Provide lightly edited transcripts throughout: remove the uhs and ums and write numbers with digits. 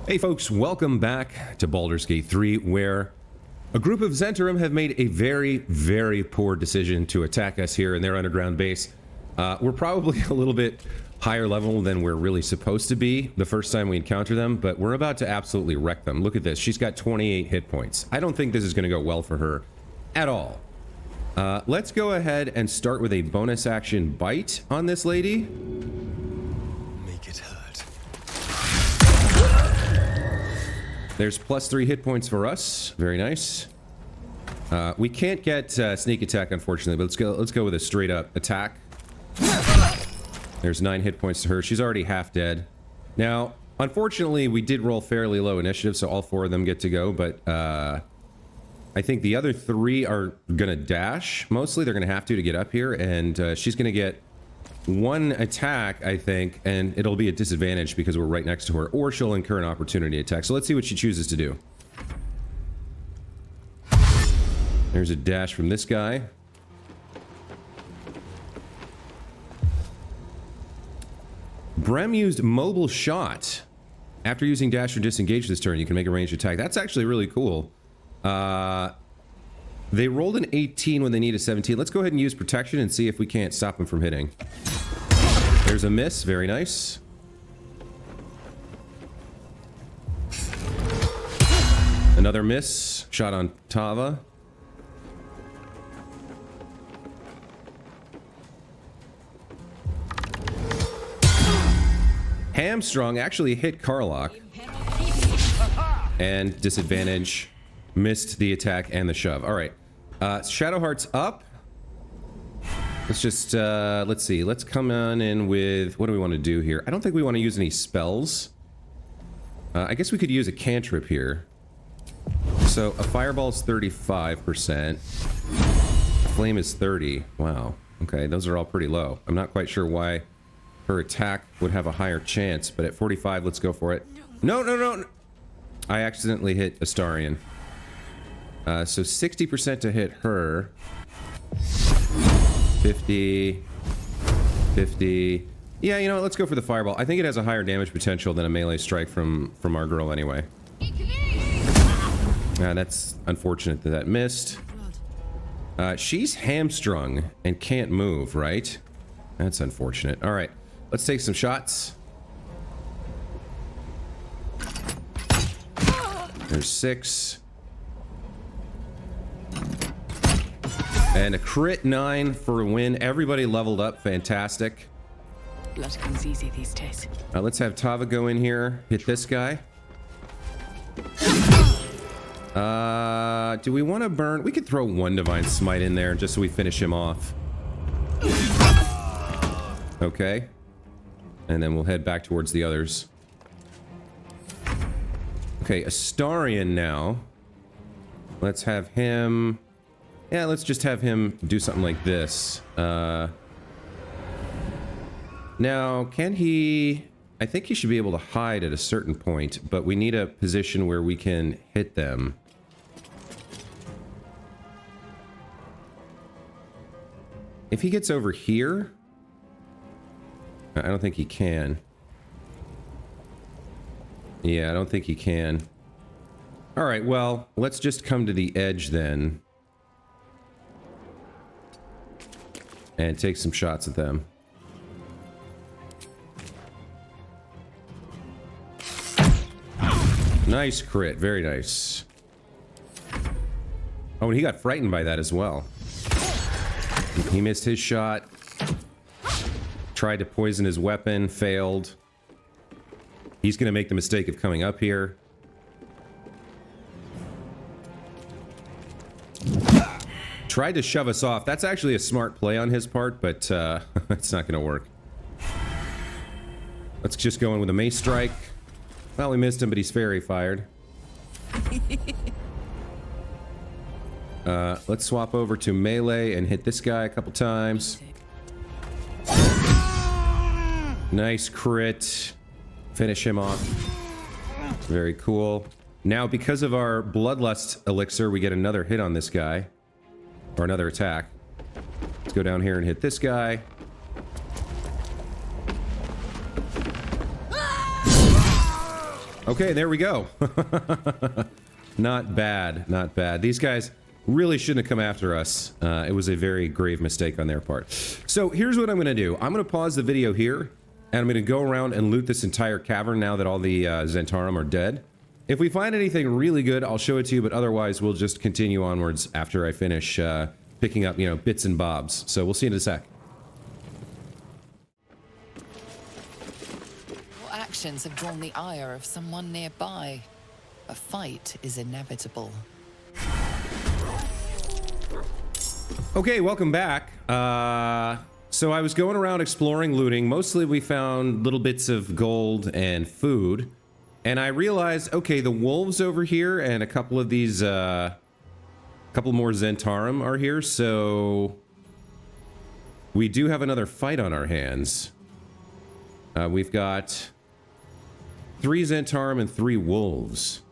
Hey folks, welcome back to Baldur's Gate 3, where a group of Zhentarim have made a very, very poor decision to attack us here in their underground base. We're probably a little bit higher level than we're really supposed to be the first time we encounter them, but we're about to absolutely wreck them. Look at this. She's got 28 hit points. I don't think this is going to go well for her at all. Let's go ahead and start with a bonus action bite on this lady. Make it hurt. There's +3 hit points for us. Very nice. We can't get sneak attack, unfortunately, but let's go with a straight up attack. There's 9 hit points to her. She's already half dead. Now, unfortunately, we did roll fairly low initiative, so all 4 of them get to go, but I think the other 3 are gonna dash. Mostly, they're gonna have to get up here, and she's gonna get 1 attack, I think, and it'll be a disadvantage because we're right next to her, or she'll incur an opportunity attack. So let's see what she chooses to do. There's a dash from this guy. Brem used mobile shot. After using dash or disengage this turn, you can make a ranged attack. That's actually really cool. They rolled an 18 when they need a 17. Let's go ahead and use protection and see if we can't stop them from hitting. There's a miss. Very nice. Another miss. Shot on Tava. Hamstrung actually hit Karlach. And disadvantage. Missed the attack and the shove. All right. Shadowheart's up. Let's just, let's see. Let's come on in with, what do we want to do here? I don't think we want to use any spells. I guess we could use a cantrip here. So a fireball's 35%. Flame is 30. Wow. Okay, those are all pretty low. I'm not quite sure why her attack would have a higher chance, but at 45, let's go for it. No, no, no. I accidentally hit Astarion. So 60% to hit her. 50. 50. Yeah, you know what? Let's go for the fireball. I think it has a higher damage potential than a melee strike from our girl anyway. That's unfortunate that that missed. She's hamstrung and can't move, right? That's unfortunate. All right. Let's take some shots. There's 6. And a crit 9 for a win. Everybody leveled up. Fantastic. Blood comes easy these days. Let's have Tava go in here. Hit this guy. Do we want to burn? We could throw 1 Divine Smite in there just so we finish him off. Okay. And then we'll head back towards the others. Okay, Astarion now. Let's have him... Yeah, let's just have him do something like this. Now, can he... I think he should be able to hide at a certain point, but we need a position where we can hit them. If he gets over here... I don't think he can. Yeah, I don't think he can. Alright, well, let's just come to the edge then. And take some shots at them. Nice crit, very nice. Oh, and he got frightened by that as well. He missed his shot. Tried to poison his weapon, failed. He's gonna make the mistake of coming up here. Tried to shove us off. That's actually a smart play on his part, but it's not gonna work. Let's just go in with a mace strike. Well, we missed him, but he's fairy fired. Let's swap over to melee and hit this guy a couple times. Nice crit. Finish him off. Very cool. Now, because of our Bloodlust elixir, we get another hit on this guy. Or another attack. Let's go down here and hit this guy. Okay, there we go. Not bad, not bad. These guys really shouldn't have come after us. It was a very grave mistake on their part. So here's what I'm going to do. I'm going to pause the video here, and I'm going to go around and loot this entire cavern now that all the Zhentarim are dead. If we find anything really good, I'll show it to you, but otherwise we'll just continue onwards after I finish picking up, you know, bits and bobs. So we'll see you in a sec. Your actions have drawn the ire of someone nearby. A fight is inevitable. Okay, welcome back. So I was going around exploring, looting. Mostly we found little bits of gold and food. And I realized, okay, the wolves over here and a couple of these, couple more Zhentarim are here, so we do have another fight on our hands. We've got 3 Zhentarim and 3 wolves.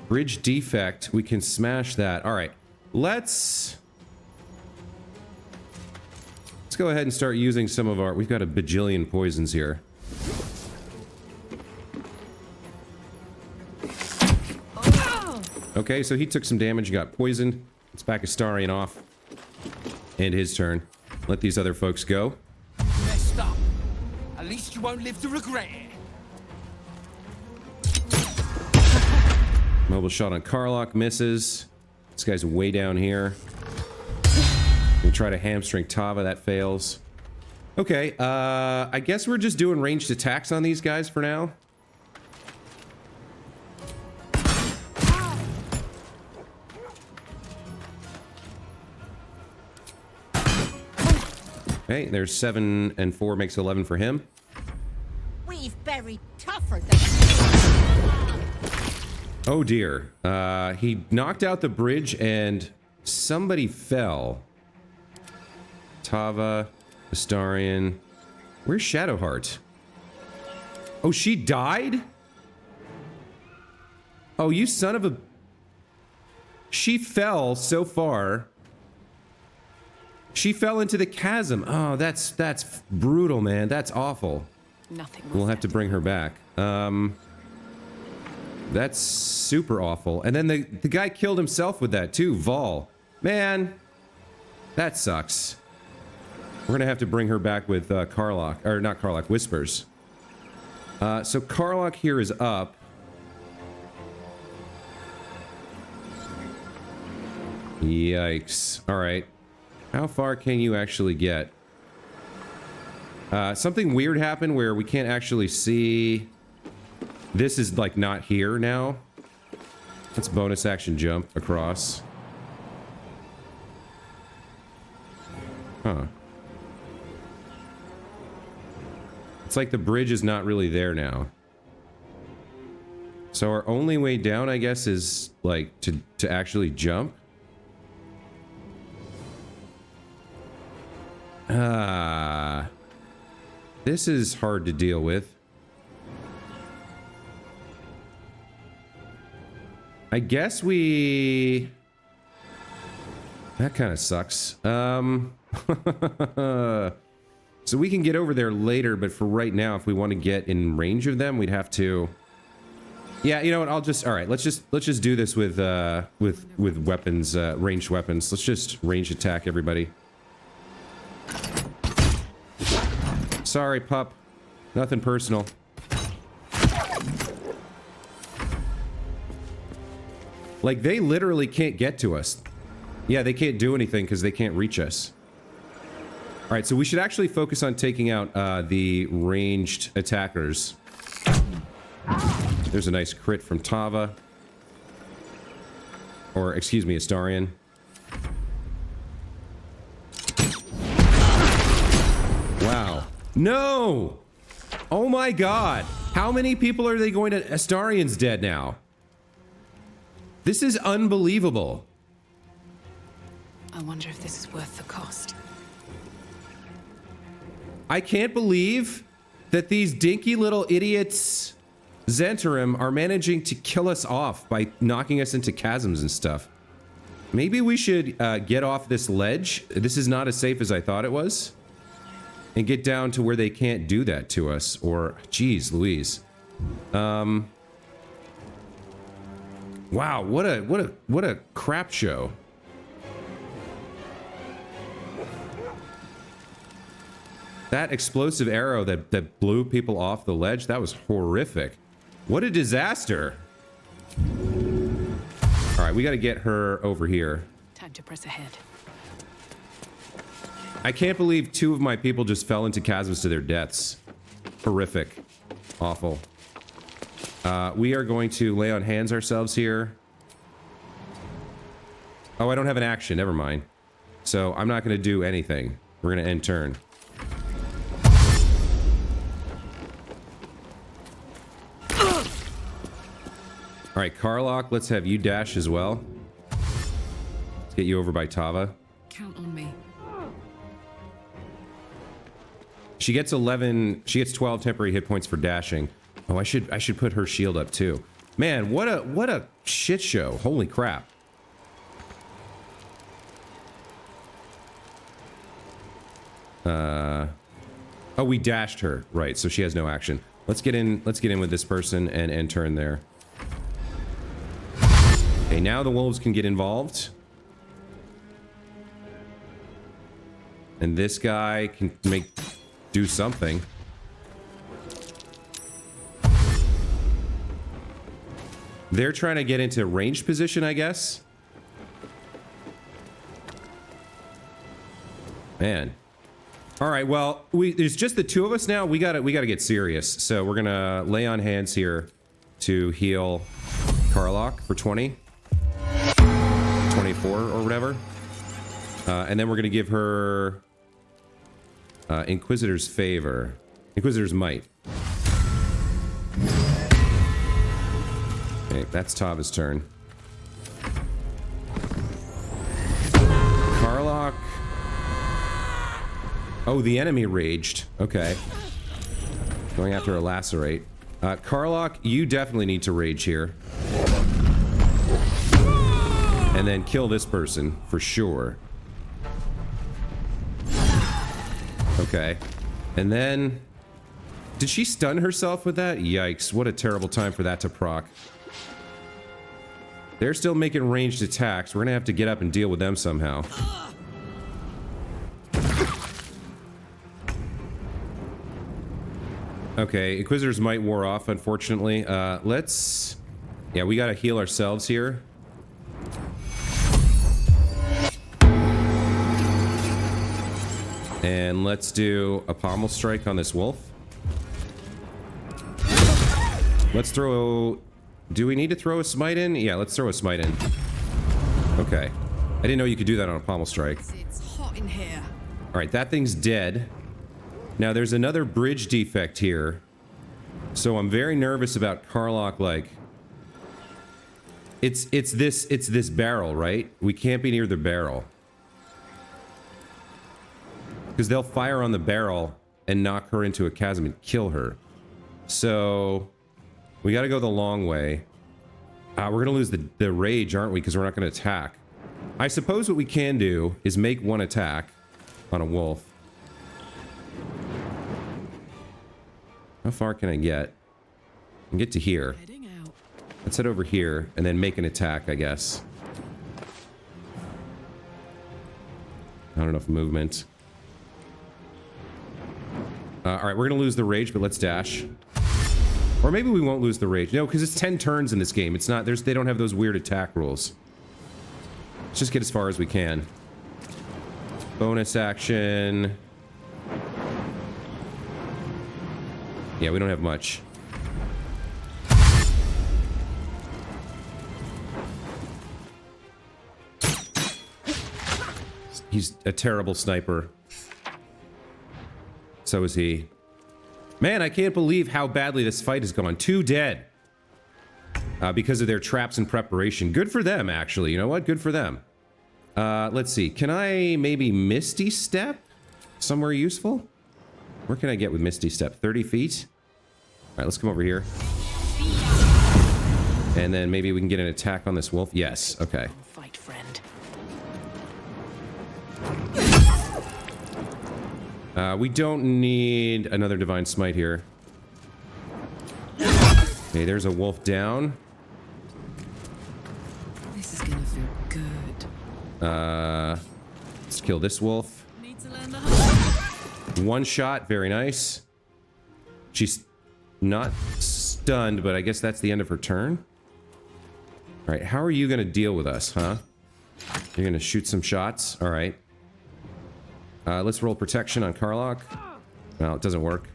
Bridge defect, we can smash that. All right, let's go ahead and start using some of our, we've got a bajillion poisons here. Okay, so he took some damage, got poisoned. Let's back Astarion off. And his turn. Let these other folks go. Messed up. At least you won't live to regret it. Mobile shot on Karlach misses. This guy's way down here. We try to hamstring Tava, that fails. Okay, I guess we're just doing ranged attacks on these guys for now. Okay, there's 7 and 4 makes 11 for him. We've buried tougher than. Oh dear. He knocked out the bridge and somebody fell. Tava, Astarion. Where's Shadowheart? Oh, she died? Oh, you son of a... She fell so far. She fell into the chasm. Oh, that's brutal, man. That's awful. Nothing. We'll have to bring her back. That's super awful. And then the guy killed himself with that too, Vol. Man, that sucks. We're gonna have to bring her back with Karlach, or not Karlach, Whispers. So Karlach here is up. Yikes. All right. How far can you actually get? Something weird happened where we can't actually see. This is like not here now. Let's bonus action jump across. Huh. It's like the bridge is not really there now. So our only way down, I guess, is like to actually jump. This is hard to deal with. I guess we... That kind of sucks. So we can get over there later, but for right now, if we want to get in range of them, we'd have to... Yeah, you know what? I'll just... All right, let's just do this with weapons, ranged weapons. Let's just range attack everybody. Sorry, pup. Nothing personal. Like, they literally can't get to us. Yeah, they can't do anything because they can't reach us. Alright, so we should actually focus on taking out the ranged attackers. There's a nice crit from Tava. Or, excuse me, Astarion. Wow. No! Oh my god! How many people are they going to... Astarion's dead now. This is unbelievable. I wonder if this is worth the cost. I can't believe that these dinky little idiots, Zhentarim, are managing to kill us off by knocking us into chasms and stuff. Maybe we should get off this ledge. This is not as safe as I thought it was. and get down to where they can't do that to us. Or, geez, Louise. Wow, what a crap show. That explosive arrow that blew people off the ledge, that was horrific. What a disaster. All right, we got to get her over here. Time to press ahead. I can't believe 2 of my people just fell into chasms to their deaths. Horrific. Awful. We are going to lay on hands ourselves here. Oh, I don't have an action. Never mind. So I'm not going to do anything. We're going to end turn. All right, Karlach, let's have you dash as well. Let's get you over by Tava. Count on me. She gets 12 temporary hit points for dashing. Oh, I should put her shield up too. Man, what a shit show. Holy crap. Oh, we dashed her. Right, so she has no action. Let's get in with this person and end turn there. Okay, now the wolves can get involved. And this guy can do something. They're trying to get into ranged position, I guess. Man. All right, well, there's just the 2 of us now. We gotta get serious. So we're gonna lay on hands here to heal Karlach for 20. 24 or whatever. And then we're going to give her Inquisitor's Favor. Inquisitor's Might. Okay, that's Tava's turn. Karlach. Oh, the enemy raged. Okay. Going after a Lacerate. Karlach, you definitely need to rage here. And then kill this person, for sure. Okay. And then... Did she stun herself with that? Yikes, what a terrible time for that to proc. They're still making ranged attacks. We're gonna have to get up and deal with them somehow. Okay, Inquisitors might wore off, unfortunately. Let's... Yeah, we gotta heal ourselves here. And let's do a pommel strike on this wolf. Let's throw... Do we need to throw a smite in? Yeah, let's throw a smite in. Okay. I didn't know you could do that on a pommel strike. It's hot in here. Alright, that thing's dead. Now, there's another bridge defect here. So I'm very nervous about Karlach, like... It's this barrel, right? We can't be near the barrel. Because they'll fire on the barrel and knock her into a chasm and kill her. So... We gotta go the long way. We're gonna lose the rage, aren't we? Because we're not gonna attack. I suppose what we can do is make one attack on a wolf. How far can I get? I can get to here. Let's head over here and then make an attack, I guess. Not enough movement. Alright, we're gonna lose the rage, but let's dash. Or maybe we won't lose the rage. No, because it's 10 turns in this game. It's not, they don't have those weird attack rules. Let's just get as far as we can. Bonus action. Yeah, we don't have much. He's a terrible sniper. So is he. Man, I can't believe how badly this fight has gone. 2 dead. Because of their traps and preparation. Good for them, actually. You know what? Good for them. Let's see. Can I maybe Misty Step? Somewhere useful? Where can I get with Misty Step? 30 feet? Alright, let's come over here. And then maybe we can get an attack on this wolf. Yes, okay. Fight, friend. We don't need another Divine Smite here. Okay, there's a wolf down. This is gonna feel good. Let's kill this wolf. Need to learn the hard. One shot, very nice. She's not stunned, but I guess that's the end of her turn. All right, how are you gonna deal with us, huh? You're gonna shoot some shots? All right. Let's roll protection on Karlach. Well, it doesn't work.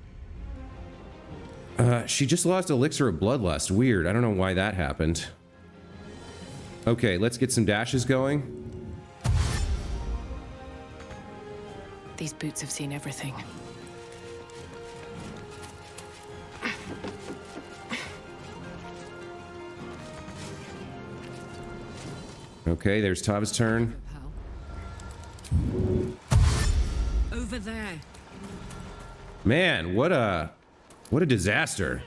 She just lost Elixir of Bloodlust. Weird. I don't know why that happened. Okay, let's get some dashes going. These boots have seen everything. Okay, there's Tava's turn. Over there. Man, what a disaster.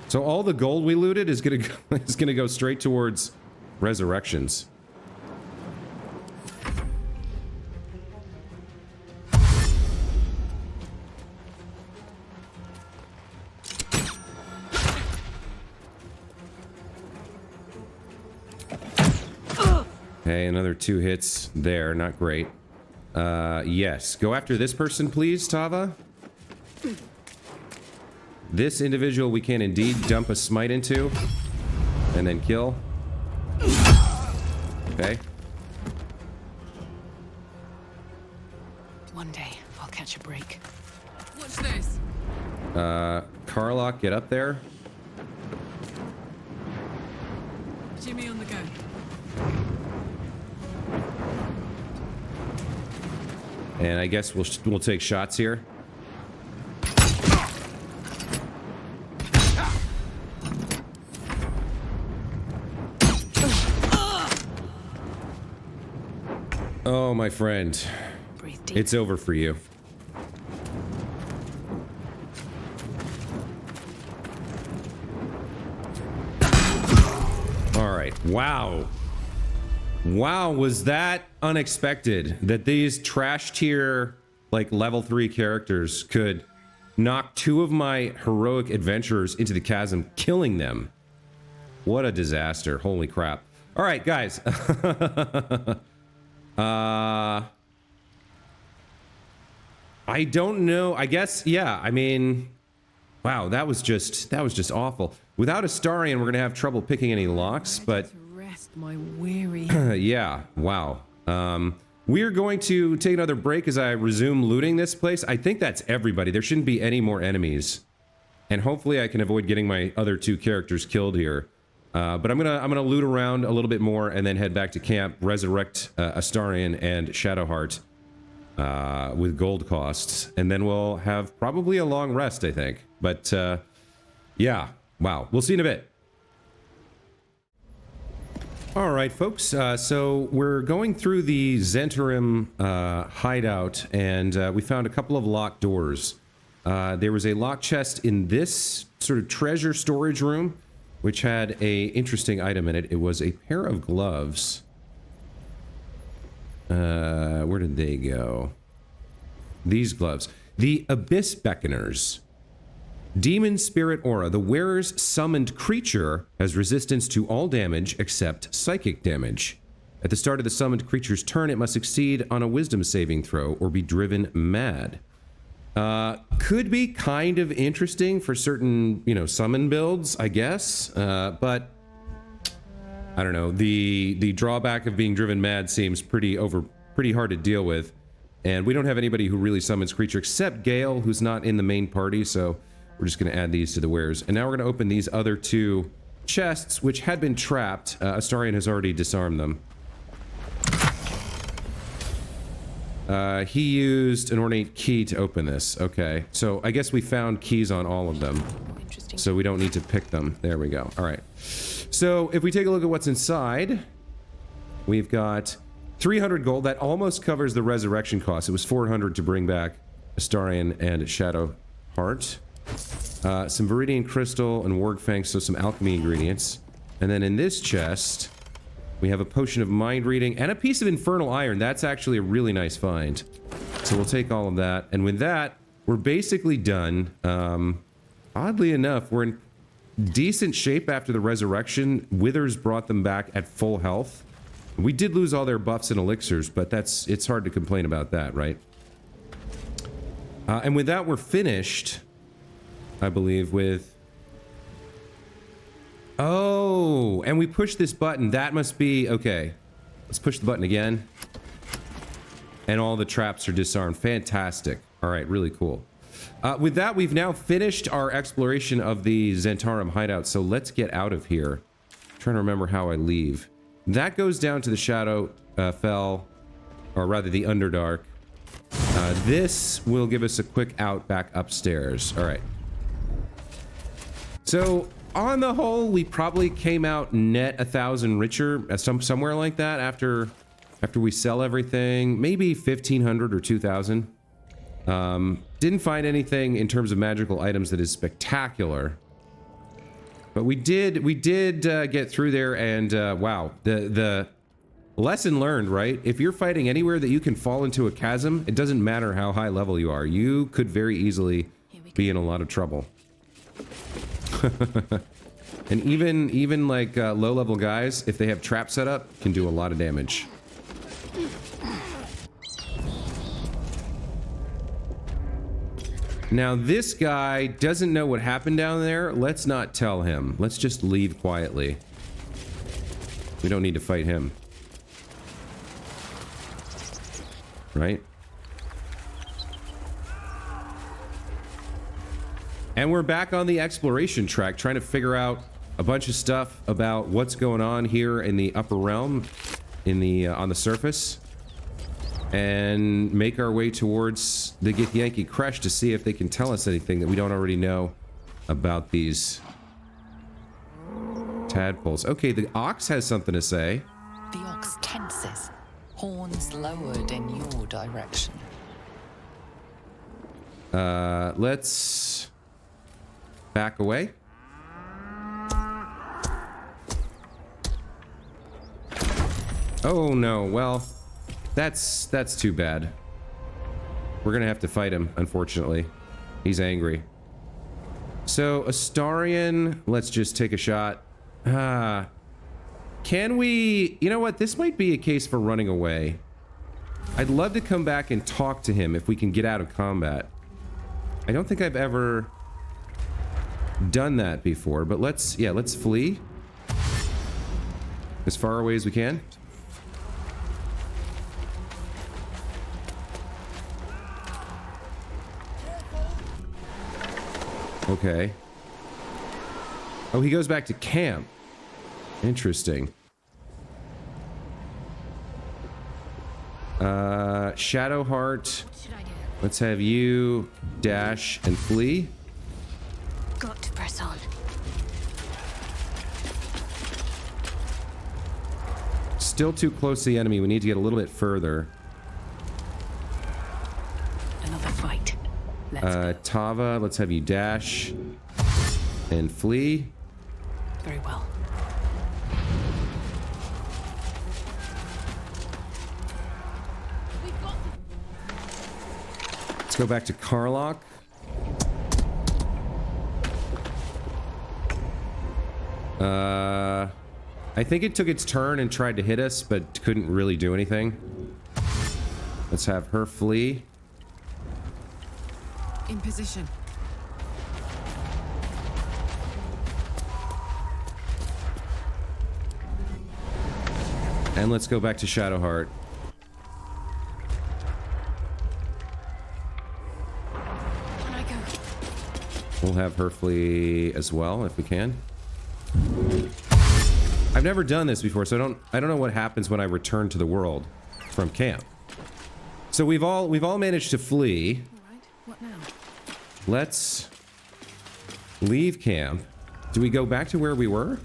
So all the gold we looted is gonna go straight towards resurrections. Okay, another 2 hits there, not great. Yes, go after this person, please, Tava. This individual we can indeed dump a smite into, and then kill. Okay. One day, I'll catch a break. Watch this. Karlach, get up there. Jimmy on the go. And I guess we'll take shots here. Oh, my friend. Breathe deep. It's over for you. All right. Wow. Wow, was that unexpected that these trash tier, like, level 3 characters could knock 2 of my heroic adventurers into the chasm, killing them. What a disaster. Holy crap. All right, guys. I don't know. I guess, yeah, I mean, wow, that was just awful. Without Astarion, we're going to have trouble picking any locks, but Rest my weary. yeah, wow. We're going to take another break as I resume looting this place. I think that's everybody. There shouldn't be any more enemies. And hopefully I can avoid getting my other 2 characters killed here. But I'm gonna loot around a little bit more and then head back to camp, resurrect Astarion and Shadowheart with gold costs. And then we'll have probably a long rest, I think. But yeah, wow. We'll see in a bit. All right, folks. So we're going through the Zhentarim hideout, and we found a couple of locked doors. There was a locked chest in this sort of treasure storage room, which had a interesting item in it. It was a pair of gloves. Where did they go? These gloves. The Abyss Beckoners. Demon Spirit Aura. The wearer's summoned creature has resistance to all damage except psychic damage. At the start of the summoned creature's turn, it must succeed on a wisdom saving throw or be driven mad. Could be kind of interesting for certain, you know, summon builds, I guess. But I don't know. The drawback of being driven mad seems pretty hard to deal with. And we don't have anybody who really summons creature except Gale, who's not in the main party, so we're just going to add these to the wares. And now we're going to open these other 2 chests, which had been trapped. Astarion has already disarmed them. He used an ornate key to open this. Okay, so I guess we found keys on all of them. Interesting. So we don't need to pick them. There we go. All right. So if we take a look at what's inside, we've got 300 gold. That almost covers the resurrection cost. It was 400 to bring back Astarion and Shadowheart. Some Viridian Crystal and Wargfang, so some alchemy ingredients. And then in this chest, we have a potion of mind reading and a piece of infernal iron. That's actually a really nice find. So we'll take all of that. And with that, we're basically done. Oddly enough, we're in decent shape after the resurrection. Withers brought them back at full health. We did lose all their buffs and elixirs, but it's hard to complain about that, right? And with that, we're finished, I believe, with... Oh, and we pushed this button. That must be... Okay. Let's push the button again. And all the traps are disarmed. Fantastic. All right, really cool. With that, we've now finished our exploration of the Zhentarim hideout, so let's get out of here. I'm trying to remember how I leave. That goes down to the Shadow Fell, or rather the Underdark. This will give us a quick out back upstairs. All right. So, on the whole, we probably came out net 1,000 richer, somewhere like that, after we sell everything. Maybe 1,500 or 2,000. Didn't find anything in terms of magical items that is spectacular. But we did get through there, and wow, the lesson learned, right? If you're fighting anywhere that you can fall into a chasm, it doesn't matter how high level you are. You could very easily be in a lot of trouble. And even like low level guys, if they have traps set up, can do a lot of damage. Now, this guy doesn't know what happened down there. Let's not tell him. Let's just leave quietly. We don't need to fight him. Right? And we're back on the exploration track, trying to figure out a bunch of stuff about what's going on here in the upper realm, in the on the surface. And make our way towards the Githyanki Creche to see if they can tell us anything that we don't already know about these tadpoles. Okay, the ox has something to say. The ox tenses, horns lowered in your direction. Let's back away. Oh no, well... That's too bad. We're gonna have to fight him, unfortunately. He's angry. So, Astarion, let's just take a shot. Can we... You know what? This might be a case for running away. I'd love to come back and talk to him if we can get out of combat. I don't think I've ever done that before, but let's flee. As far away as we can. Okay. Oh, he goes back to camp. Interesting. Shadowheart. Let's have you dash and flee. Got to press on. Still too close to the enemy. We need to get a little bit further. Another fight. Let's go. Tava, let's have you dash and flee. Very well. Let's go back to Karlach. I think it took its turn and tried to hit us, but couldn't really do anything. Let's have her flee. In position. And let's go back to Shadowheart. Can I go? We'll have her flee as well if we can. I've never done this before, so I don't know what happens when I return to the world from camp. So we've all managed to flee. All right. What now? Let's leave camp. Do we go back to where we were?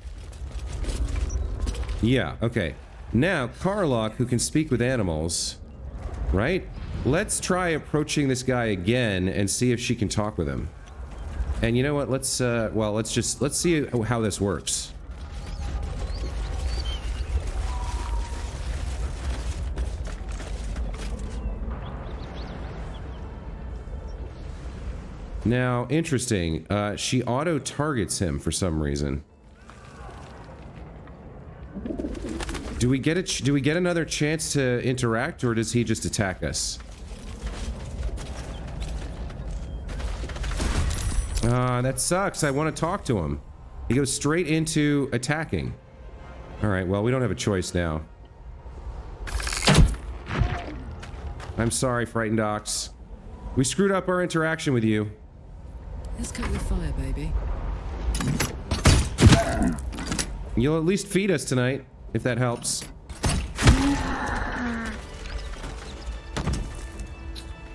Yeah, okay. Now, Karlach, who can speak with animals, right? Let's try approaching this guy again and see if she can talk with him. And you know what? Let's see how this works. Now, interesting. She auto-targets him for some reason. Do we get another chance to interact, or does he just attack us? That sucks. I want to talk to him. He goes straight into attacking. Alright, well, we don't have a choice now. I'm sorry, Frightened Ox. We screwed up our interaction with you. Let's cut your fire, baby. You'll at least feed us tonight, if that helps.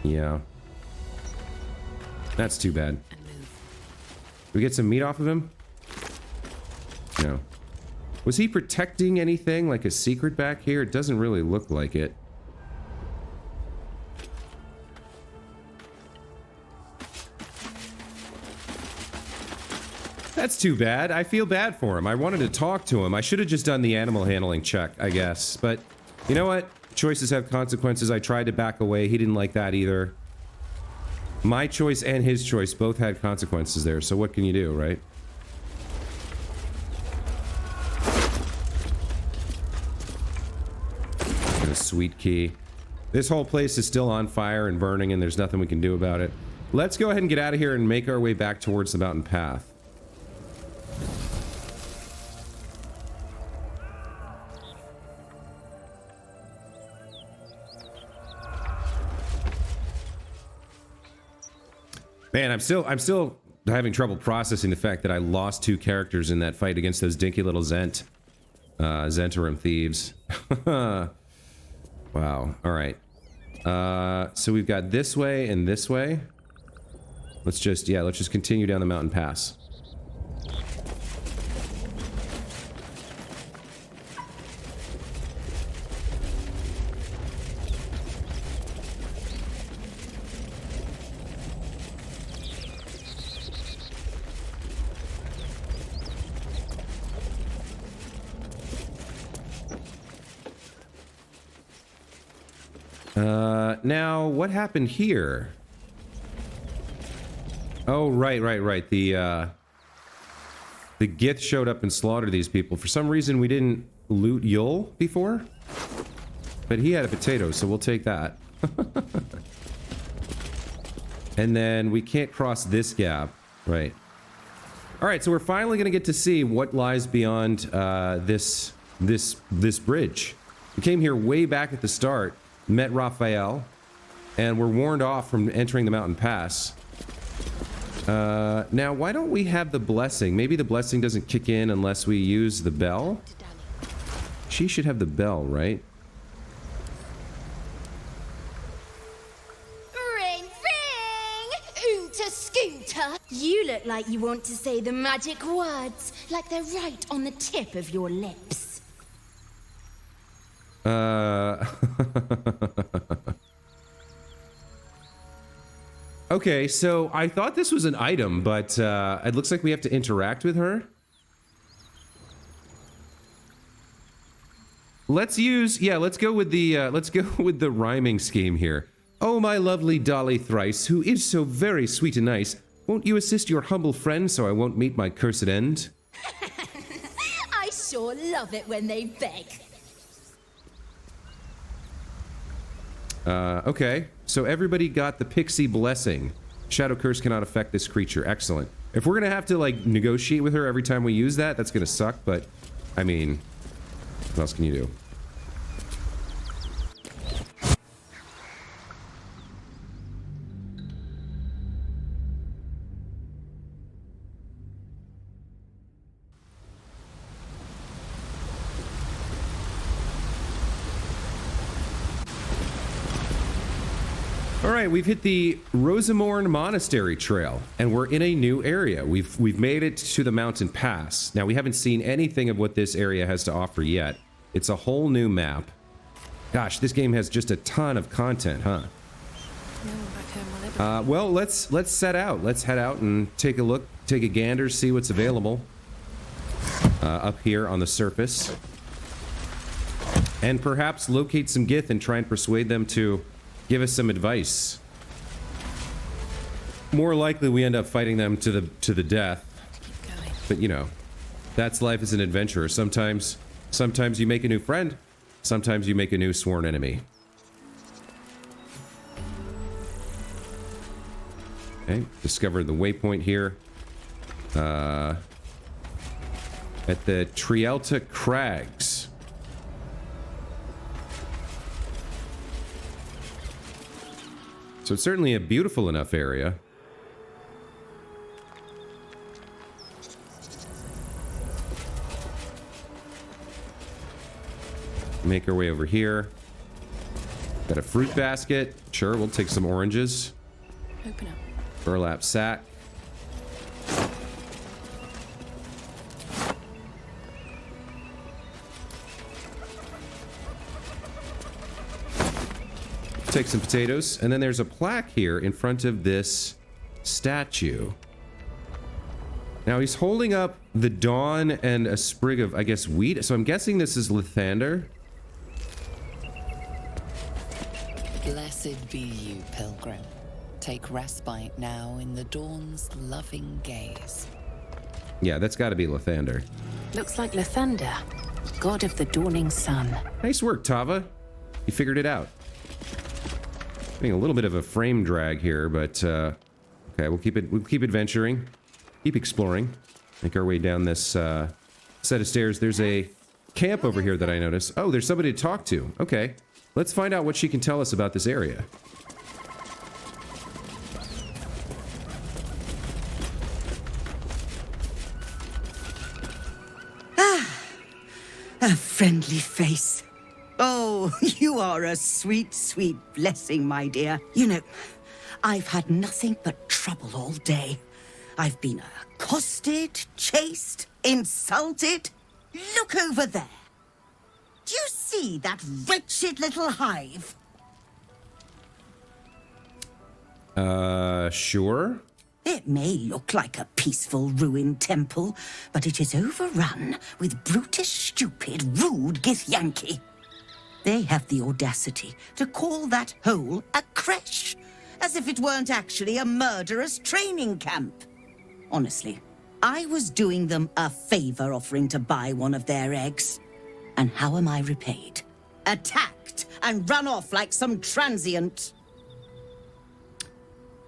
Yeah. That's too bad. We get some meat off of him? No. Was he protecting anything, like a secret back here? It doesn't really look like it. That's too bad. I feel bad for him. I wanted to talk to him. I should have just done the animal handling check, I guess. But, you know what? Choices have consequences. I tried to back away. He didn't like that either. My choice and his choice both had consequences there, so what can you do, right? Get a sweet key. This whole place is still on fire and burning, and there's nothing we can do about it. Let's go ahead and get out of here and make our way back towards the mountain path. Man, I'm still having trouble processing the fact that I lost 2 characters in that fight against those dinky little Zhentarim thieves. Wow. All right. So we've got this way and this way. Let's just continue down the mountain pass. Now, what happened here? Oh, right. The Gith showed up and slaughtered these people. For some reason, we didn't loot Yul before. But he had a potato, so we'll take that. And then we can't cross this gap. Right. Alright, so we're finally going to get to see what lies beyond this bridge. We came here way back at the start. Met Raphael, and we're warned off from entering the mountain pass. Now, why don't we have the blessing? Maybe the blessing doesn't kick in unless we use the bell? She should have the bell, right? Ring, ring! Oonta scooter! You look like you want to say the magic words, like they're right on the tip of your lips. Okay, so I thought this was an item, but it looks like we have to interact with her. Let's go with the rhyming scheme here. Oh, my lovely Dolly Thrice, who is so very sweet and nice, won't you assist your humble friend so I won't meet my cursed end? I sure love it when they beg. Okay, so everybody got the pixie blessing. Shadow curse cannot affect this creature. Excellent. If we're gonna have to, like, negotiate with her every time we use that, that's gonna suck, but, I mean, what else can you do? Alright, we've hit the Rosamorn Monastery Trail, and we're in a new area. We've made it to the mountain pass. Now, we haven't seen anything of what this area has to offer yet. It's a whole new map. Gosh, this game has just a ton of content, huh? Well, let's set out. Let's head out and take a look, take a gander, see what's available up here on the surface. And perhaps locate some Gith and try and persuade them to give us some advice. more likely we end up fighting them to the death. Keep going. But you know, that's life as an adventurer. Sometimes you make a new friend, sometimes you make a new sworn enemy. Okay, discovered the waypoint here. At the Trielta Crags. So it's certainly a beautiful enough area. Make our way over here. Got a fruit basket. Sure, we'll take some oranges. Open up. Burlap sack. Take some potatoes, and then there's a plaque here in front of this statue. Now he's holding up the dawn and a sprig of, I guess, wheat. So I'm guessing this is Lathander. Blessed be you, pilgrim. Take respite now in the dawn's loving gaze. Yeah, that's got to be Lathander. Looks like Lathander, god of the dawning sun. Nice work, Tava. You figured it out. Getting a little bit of a frame drag here, but okay, we'll keep adventuring, keep exploring, make our way down this set of stairs. There's a camp over here that I noticed. Oh, there's somebody to talk to. Okay, let's find out what she can tell us about this area. A friendly face. Oh, you are a sweet, sweet blessing, my dear. You know, I've had nothing but trouble all day. I've been accosted, chased, insulted. Look over there. Do you see that wretched little hive? Sure. It may look like a peaceful ruined temple, but it is overrun with brutish, stupid, rude Githyanki. They have the audacity to call that hole a creche, as if it weren't actually a murderous training camp. Honestly, I was doing them a favor offering to buy one of their eggs. And how am I repaid? Attacked and run off like some transient.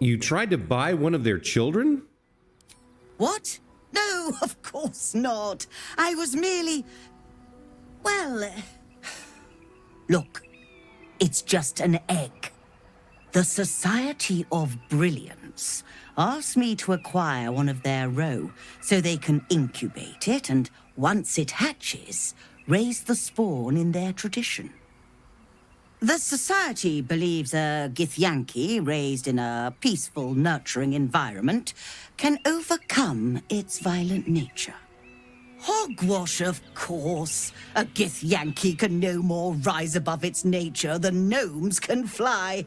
You tried to buy one of their children? What? No, of course not. I was merely... well... Look, it's just an egg. The Society of Brilliance asked me to acquire one of their roe so they can incubate it and, once it hatches, raise the spawn in their tradition. The Society believes a Githyanki raised in a peaceful, nurturing environment can overcome its violent nature. Hogwash, of course. A Githyanki can no more rise above its nature than gnomes can fly.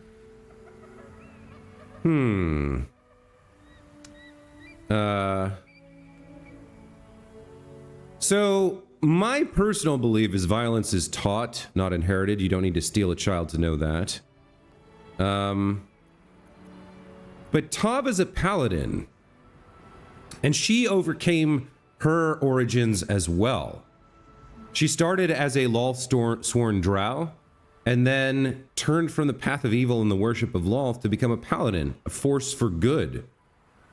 So, my personal belief is violence is taught, not inherited. You don't need to steal a child to know that. But Tava's a paladin, and she overcame her origins as well. She started as a Lolth-sworn drow, and then turned from the path of evil and the worship of Lolth to become a paladin, a force for good.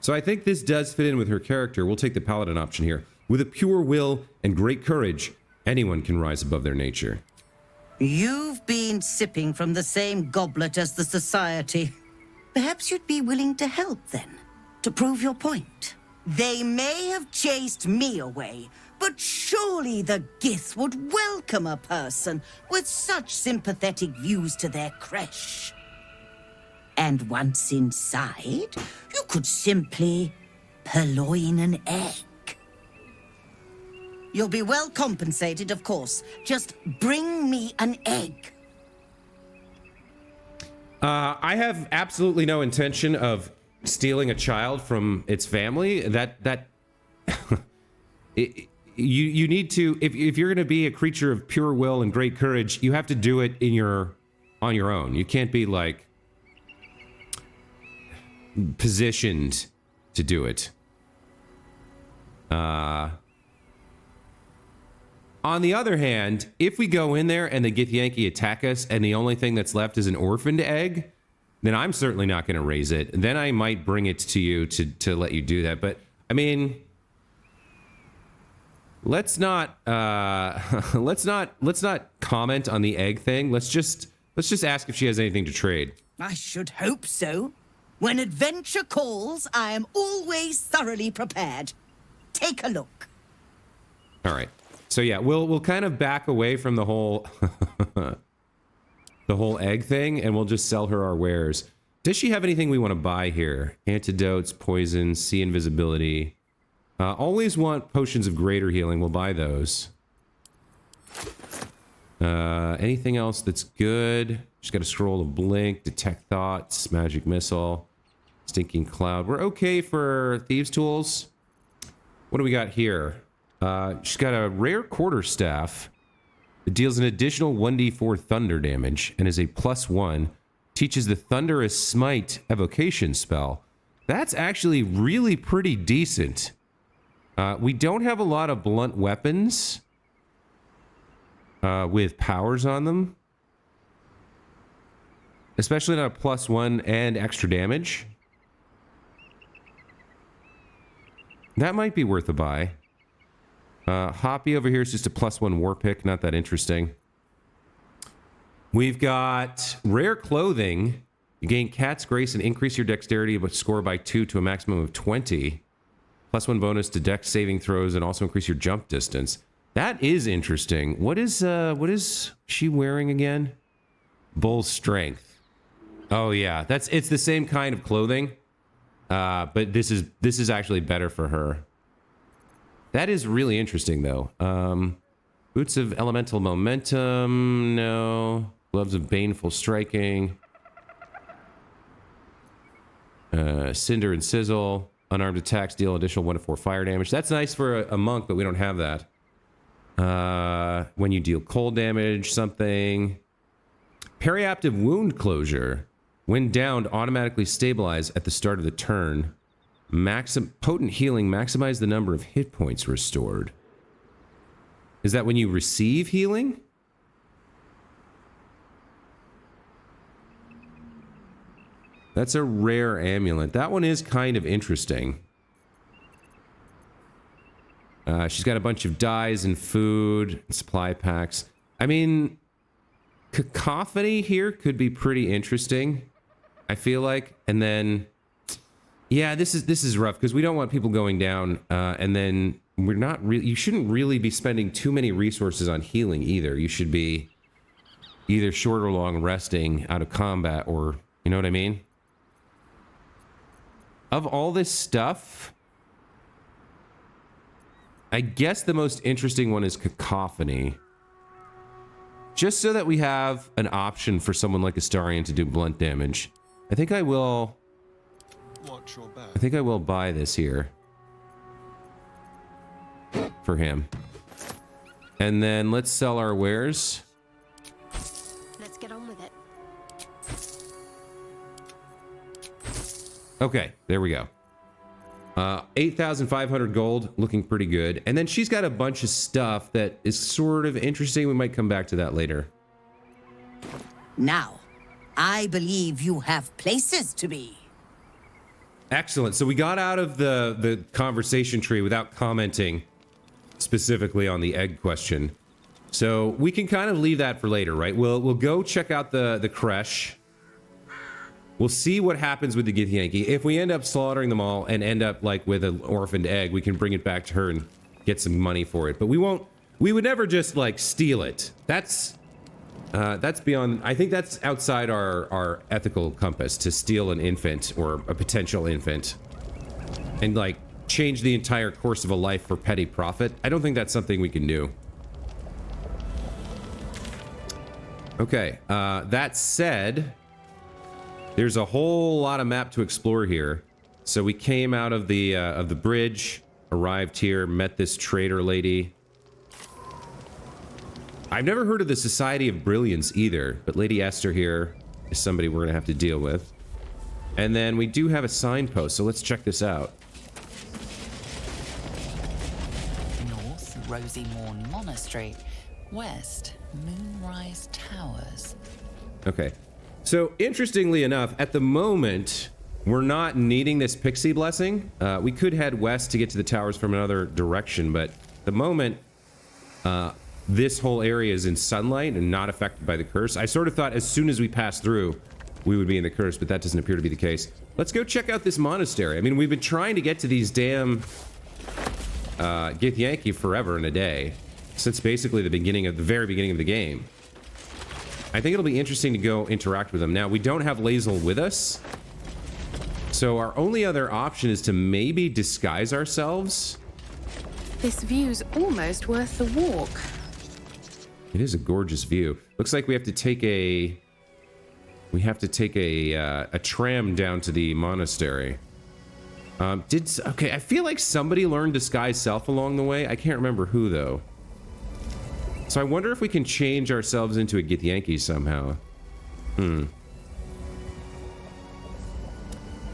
So I think this does fit in with her character. We'll take the paladin option here. With a pure will and great courage, anyone can rise above their nature. You've been sipping from the same goblet as the Society. Perhaps you'd be willing to help then, to prove your point. They may have chased me away, but surely the Gith would welcome a person with such sympathetic views to their creche. And once inside, you could simply purloin an egg. You'll be well compensated, of course. Just bring me an egg. I have absolutely no intention of stealing a child from its family. You need to, if you're going to be a creature of pure will and great courage, you have to do it on your own. You can't be like, positioned to do it. On the other hand, if we go in there and the Githyanki attack us and the only thing that's left is an orphaned egg, then I'm certainly not going to raise it. Then I might bring it to you to let you do that. But, I mean, let's not let's not comment on the egg thing. Let's just ask if she has anything to trade. I should hope so. When adventure calls, I am always thoroughly prepared. Take a look. All right. So yeah, we'll kind of back away from the whole the whole egg thing, and we'll just sell her our wares. Does she have anything we want to buy here? Antidotes, poison, sea invisibility. Always want potions of greater healing. We'll buy those. Anything else that's good? She's got a scroll of blink, detect thoughts, magic missile, stinking cloud. We're okay for thieves' tools. What do we got here? She's got a rare quarterstaff. It deals an additional 1d4 thunder damage and is a +1. Teaches the thunderous smite evocation spell. That's actually really pretty decent. We don't have a lot of blunt weapons with powers on them. Especially not a +1 and extra damage. That might be worth a buy. Hoppy over here is just a +1 war pick. Not that interesting. We've got rare clothing. You gain cat's grace and increase your dexterity but score by 2 to a maximum of 20. +1 bonus to dex saving throws and also increase your jump distance. That is interesting. What is she wearing again? Bull strength. Oh yeah, it's the same kind of clothing. But this is actually better for her. That is really interesting, though. Boots of elemental momentum, no. Gloves of baneful striking. Cinder and sizzle. Unarmed attacks deal additional 1 to 4 fire damage. That's nice for a monk, but we don't have that. When you deal cold damage, something. Periaptive wound closure. When downed, automatically stabilize at the start of the turn. Potent healing, maximize the number of hit points restored. Is that when you receive healing? That's a rare amulet. That one is kind of interesting. She's got a bunch of dyes and food, and supply packs. I mean, cacophony here could be pretty interesting, I feel like. And then, yeah, this is rough because we don't want people going down, and then we're not really. You shouldn't really be spending too many resources on healing either. You should be either short or long resting out of combat, or you know what I mean. Of all this stuff, I guess the most interesting one is cacophony. Just so that we have an option for someone like Astarion to do blunt damage. I think I will buy this here. For him. And then let's sell our wares. Let's get on with it. Okay, there we go. 8,500 gold, looking pretty good. And then she's got a bunch of stuff that is sort of interesting. We might come back to that later. Now, I believe you have places to be. Excellent. So we got out of the conversation tree without commenting specifically on the egg question. So we can kind of leave that for later, right? We'll go check out the creche. We'll see what happens with the Githyanki. If we end up slaughtering them all and end up like with an orphaned egg, we can bring it back to her and get some money for it. But we won't. We would never just like steal it. That's beyond. I think that's outside our ethical compass to steal an infant or a potential infant and like change the entire course of a life for petty profit. I don't think that's something we can do. Okay. That said. There's a whole lot of map to explore here. So we came out of the bridge, arrived here, met this trader lady. I've never heard of the Society of Brilliance either, but Lady Esther here is somebody we're gonna have to deal with. And then we do have a signpost, so let's check this out. North, Rosy Morn Monastery. West, Moonrise Towers. Okay. So, interestingly enough, at the moment, we're not needing this pixie blessing. We could head west to get to the towers from another direction, but at the moment, this whole area is in sunlight and not affected by the curse. I sort of thought as soon as we pass through, we would be in the curse, but that doesn't appear to be the case. Let's go check out this monastery. I mean, we've been trying to get to these damn Githyanki forever and a day, since basically the very beginning of the game. I think it'll be interesting to go interact with them. Now, we don't have Lae'zel with us, so our only other option is to maybe disguise ourselves. This view's almost worth the walk. It is a gorgeous view. Looks like we have to take a tram down to the monastery. Okay, I feel like somebody learned disguise self along the way. I can't remember who though. So I wonder if we can change ourselves into a Githyanki somehow.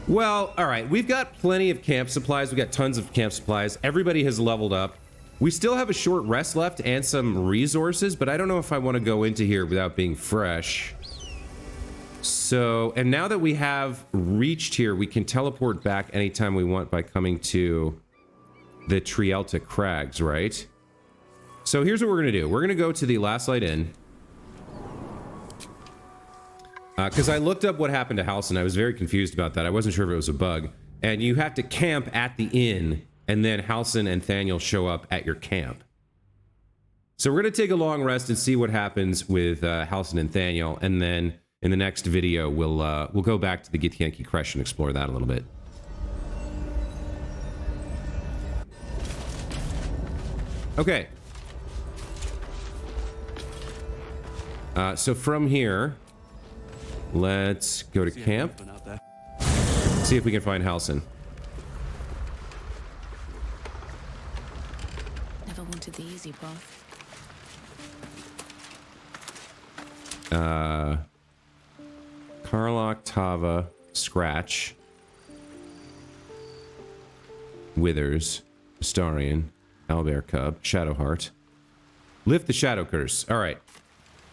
Well, all right. We've got plenty of camp supplies. We've got tons of camp supplies. Everybody has leveled up. We still have a short rest left and some resources, but I don't know if I want to go into here without being fresh. So, and now that we have reached here, we can teleport back anytime we want by coming to the Trielta Crags, right? So here's what we're going to do. We're going to go to the Last Light Inn. Because I looked up what happened to Halsin. I was very confused about that. I wasn't sure if it was a bug. And you have to camp at the inn, and then Halsin and Thaniel show up at your camp. So we're going to take a long rest and see what happens with Halsin and Thaniel, and then in the next video, we'll go back to the Githyanki Creche and explore that a little bit. Okay. So from here, let's go to camp. See if we can find Halsin. Never wanted the easy path. Karlach, Tava, Scratch, Withers, Astarion, Owlbear Cub, Shadowheart. Lift the Shadow Curse. All right.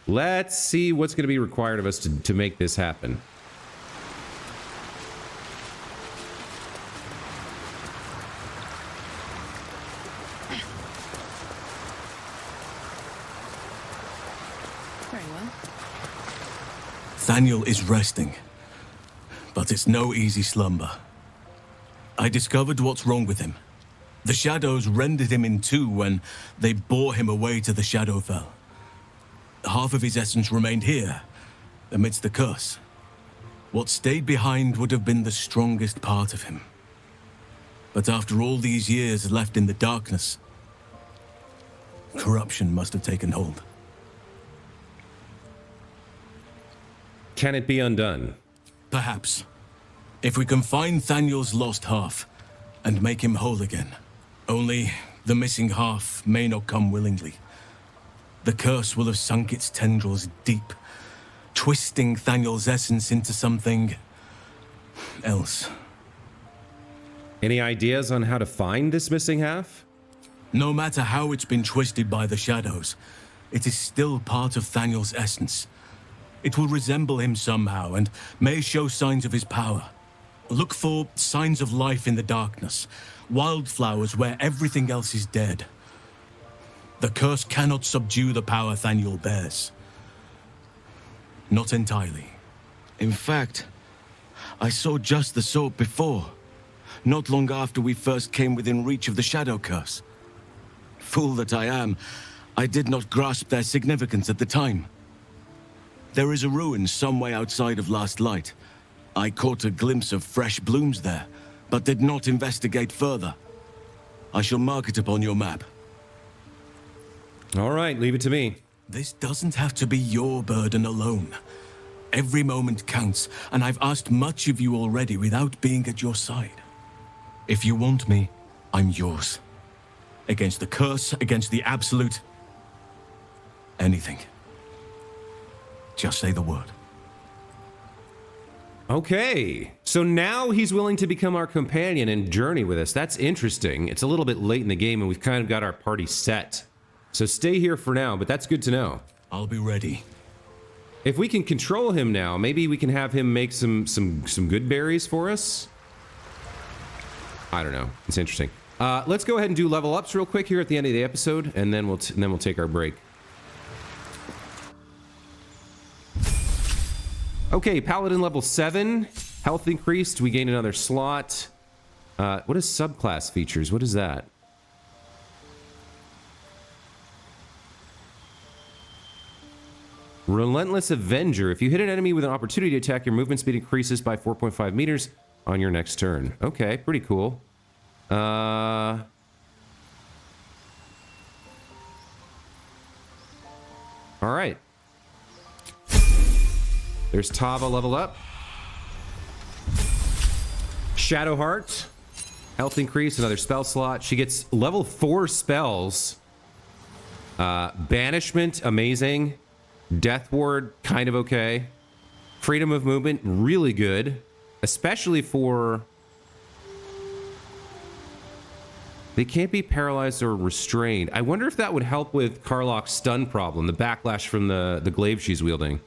Let's see what's going to be required of us to make this happen. Very well. Thaniel is resting, but it's no easy slumber. I discovered what's wrong with him. The shadows rendered him in two when they bore him away to the Shadowfell. Half of his essence remained here, amidst the curse. What stayed behind would have been the strongest part of him. But after all these years left in the darkness, corruption must have taken hold. Can it be undone? Perhaps. If we can find Thaniel's lost half and make him whole again. Only the missing half may not come willingly. The curse will have sunk its tendrils deep, twisting Thaniel's essence into something else. Any ideas on how to find this missing half? No matter how it's been twisted by the shadows, it is still part of Thaniel's essence. It will resemble him somehow and may show signs of his power. Look for signs of life in the darkness, wildflowers where everything else is dead. The curse cannot subdue the power Thaniel bears. Not entirely. In fact, I saw just the sort before, not long after we first came within reach of the Shadow Curse. Fool that I am, I did not grasp their significance at the time. There is a ruin some way outside of Last Light. I caught a glimpse of fresh blooms there, but did not investigate further. I shall mark it upon your map. All right, leave it to me. This doesn't have to be your burden alone. Every moment counts, and I've asked much of you already without being at your side. If you want me, I'm yours. Against the curse, against the absolute... anything. Just say the word. Okay, so now he's willing to become our companion and journey with us. That's interesting. It's a little bit late in the game and we've kind of got our party set. So stay here for now, but that's good to know. I'll be ready. If we can control him now, maybe we can have him make some good berries for us. I don't know. It's interesting. Let's go ahead and do level ups real quick here at the end of the episode, and then we'll take our break. Okay, Paladin level 7. Health increased. We gained another slot. What is subclass features? What is that? Relentless Avenger. If you hit an enemy with an opportunity attack, your movement speed increases by 4.5 meters on your next turn. Okay, pretty cool. All right. There's Tava level up. Shadowheart. Health increase, another spell slot. She gets level 4 spells. Banishment, amazing. Death Ward, kind of okay. Freedom of movement, really good. Especially for... They can't be paralyzed or restrained. I wonder if that would help with Karlach's stun problem, the backlash from the glaive she's wielding.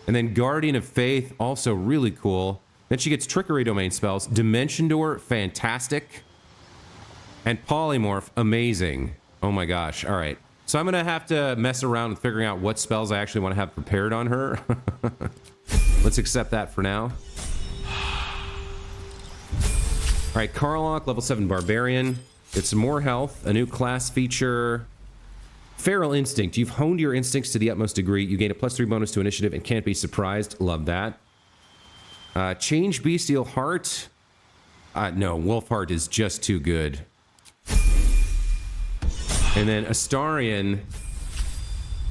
And then Guardian of Faith, also really cool. Then she gets Trickery Domain spells. Dimension Door, fantastic. And Polymorph, amazing. Oh my gosh, all right. So I'm gonna have to mess around with figuring out what spells I actually want to have prepared on her. Let's accept that for now. All right, Karlach, level 7 Barbarian. Get some more health, a new class feature. Feral Instinct. You've honed your instincts to the utmost degree. You gain a +3 bonus to initiative and can't be surprised. Love that. Change Bestial Heart. No, Wolf Heart is just too good. And then Astarion.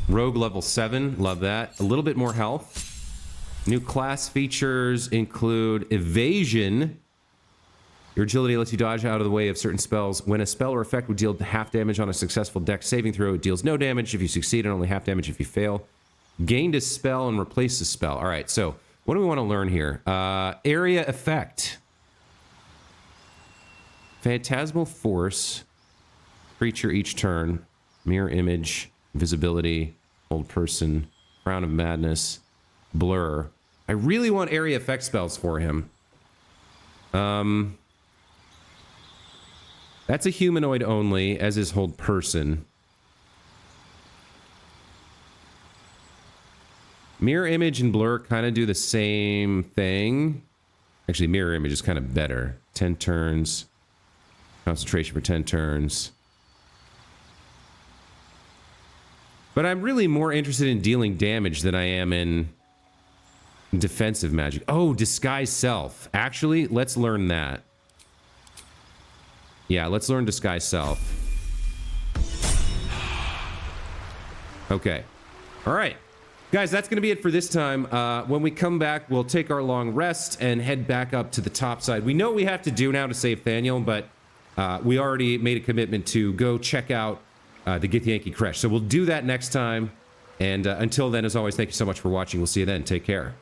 Rogue level 7. Love that. A little bit more health. New class features include Evasion. Your agility lets you dodge out of the way of certain spells. When a spell or effect would deal half damage on a successful dex saving throw, it deals no damage if you succeed and only half damage if you fail. Gained a spell and replaced a spell. All right, so what do we want to learn here? Area effect. Phantasmal Force. Creature each turn. Mirror image. Visibility. Old person. Crown of Madness. Blur. I really want area effect spells for him. That's a humanoid only, as is Hold Person. Mirror Image and Blur kind of do the same thing. Actually, Mirror Image is kind of better. 10 turns. Concentration for 10 turns. But I'm really more interested in dealing damage than I am in defensive magic. Oh, Disguise Self. Actually, let's learn that. Yeah, let's learn Disguise Self. Okay. All right. Guys, that's going to be it for this time. When we come back, we'll take our long rest and head back up to the top side. We know what we have to do now to save Thaniel, but we already made a commitment to go check out the Githyanki Creche. So we'll do that next time. And until then, as always, thank you so much for watching. We'll see you then. Take care.